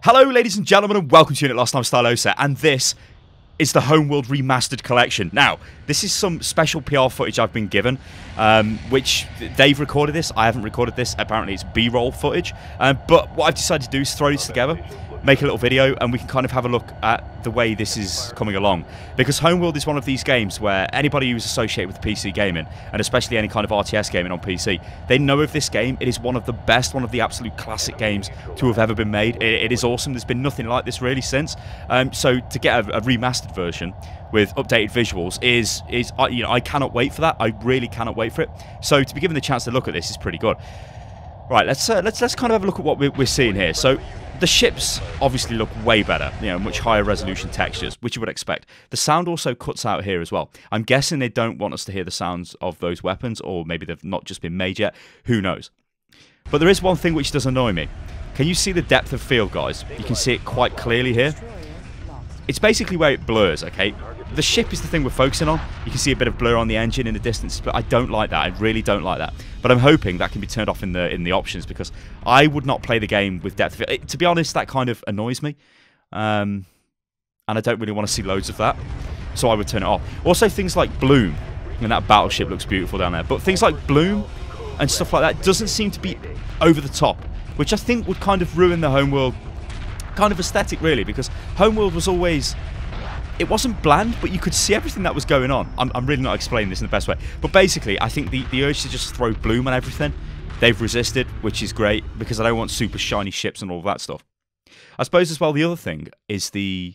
Hello ladies and gentlemen and welcome to Unit Last Time Stylosa, and this is the Homeworld Remastered Collection. Now, this is some special PR footage I've been given, which they've recorded this, I haven't recorded this, apparently it's B-roll footage, but what I've decided to do is throw this together, make a little video, and we can kind of have a look at the way this is coming along. Because Homeworld is one of these games where anybody who's associated with PC gaming, and especially any kind of RTS gaming on PC, they know of this game. It is one of the best, one of the absolute classic games to have ever been made. It is awesome. There's been nothing like this really since. So to get a remastered version with updated visuals is you know, I cannot wait for that. I really cannot wait for it. So to be given the chance to look at this is pretty good. Right, let's kind of have a look at what we're seeing here. So the ships obviously look way better, you know, much higher resolution textures, which you would expect. The sound also cuts out here as well. I'm guessing they don't want us to hear the sounds of those weapons, or maybe they've not just been made yet. Who knows? But there is one thing which does annoy me. Can you see the depth of field, guys? You can see it quite clearly here. It's basically where it blurs, okay? The ship is the thing we're focusing on. You can see a bit of blur on the engine in the distance, but I don't like that. I really don't like that. But I'm hoping that can be turned off in the options, because I would not play the game with depth of field. To be honest, that kind of annoys me. And I don't really want to see loads of that. So I would turn it off. Also, things like bloom. And that battleship looks beautiful down there. But things like bloom and stuff like that doesn't seem to be over the top, which I think would kind of ruin the Homeworld kind of aesthetic, really, because Homeworld was always... It wasn't bland, but you could see everything that was going on. I'm really not explaining this in the best way. But basically, I think the urge to just throw bloom on everything, they've resisted, which is great, because I don't want super shiny ships and all of that stuff. I suppose as well, the other thing is the...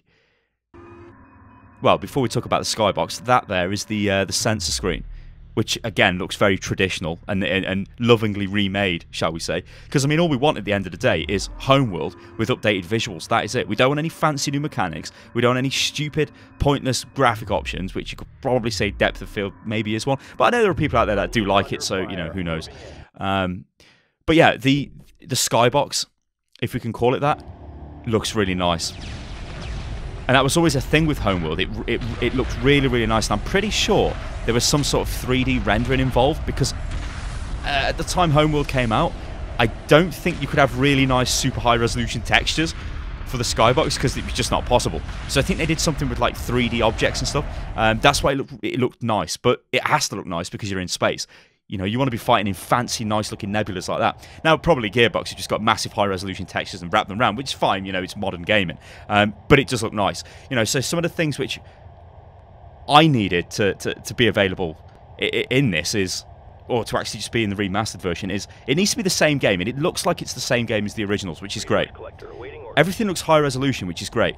Well, before we talk about the Skybox, that there is the sensor screen, which again looks very traditional and lovingly remade, shall we say. Because, I mean, all we want at the end of the day is Homeworld with updated visuals. That is it. We don't want any fancy new mechanics. We don't want any stupid, pointless graphic options, which you could probably say depth of field maybe is one. But I know there are people out there that do like it, so, you know, who knows. But yeah, the Skybox, if we can call it that, looks really nice. And that was always a thing with Homeworld. It looked really, really nice. And I'm pretty sure there was some sort of 3D rendering involved, because at the time Homeworld came out, I don't think you could have really nice, super high resolution textures for the Skybox, because it was just not possible. So I think they did something with like 3D objects and stuff. That's why it looked nice. But it has to look nice because you're in space. You know, you want to be fighting in fancy, nice-looking nebulas like that. Now, probably Gearbox have just got massive high-resolution textures and wrap them around, which is fine, you know, it's modern gaming. But it does look nice. You know, so some of the things which I needed to be available in this is, or to actually just be in the remastered version, is it needs to be the same game, and it looks like it's the same game as the originals, which is great. Everything looks high-resolution, which is great.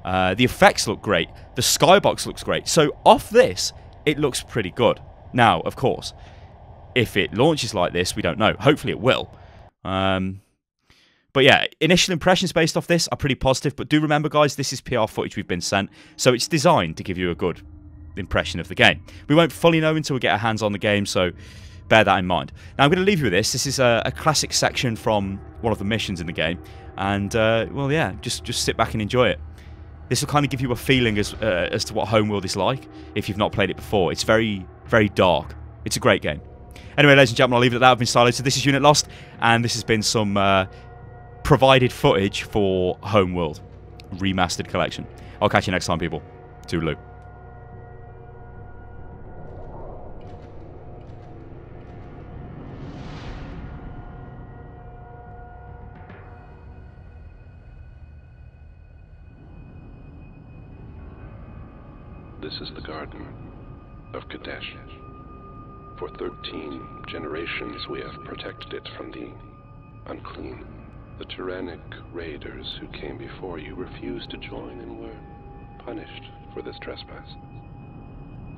The effects look great. The Skybox looks great. So off this, it looks pretty good. Now, of course, if it launches like this, we don't know. Hopefully it will. But yeah, initial impressions based off this are pretty positive. But do remember, guys, this is PR footage we've been sent. So it's designed to give you a good impression of the game. We won't fully know until we get our hands on the game, so bear that in mind. Now, I'm going to leave you with this. This is a classic section from one of the missions in the game. And, well, yeah, just sit back and enjoy it. This will kind of give you a feeling as to what Homeworld is like if you've not played it before. It's very, very dark. It's a great game. Anyway, ladies and gentlemen, I'll leave it at that. I've been Stylosa. This is Unit Lost, and this has been some provided footage for Homeworld Remastered Collection. I'll catch you next time, people. Toodaloo. This is the Garden of Kadesh. For 13 generations we have protected it from the unclean. The tyrannic raiders who came before you refused to join and were punished for this trespass.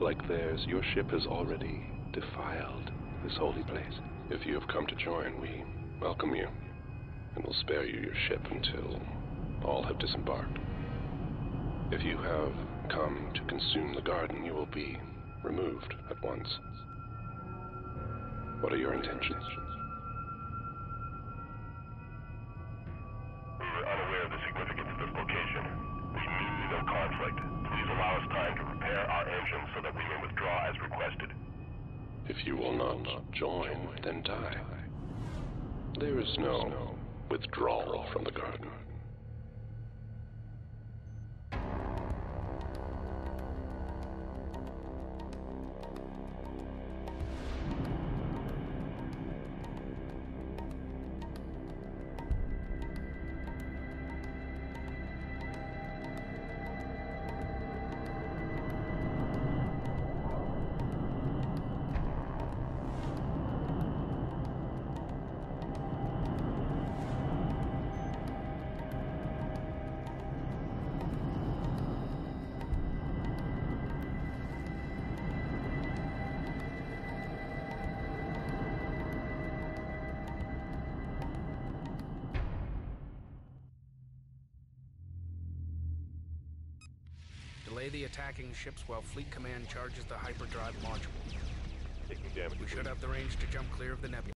Like theirs, your ship has already defiled this holy place. If you have come to join, we welcome you, and will spare you your ship until all have disembarked. If you have come to consume the garden, you will be removed at once. What are your intentions? We were unaware of the significance of this location. We mean no conflict. Please allow us time to repair our engines so that we may withdraw as requested. If you will not join, then die. There is no withdrawal from the garden. Stay the attacking ships while Fleet Command charges the hyperdrive module. Taking damage. We should have the range to jump clear of the nebula.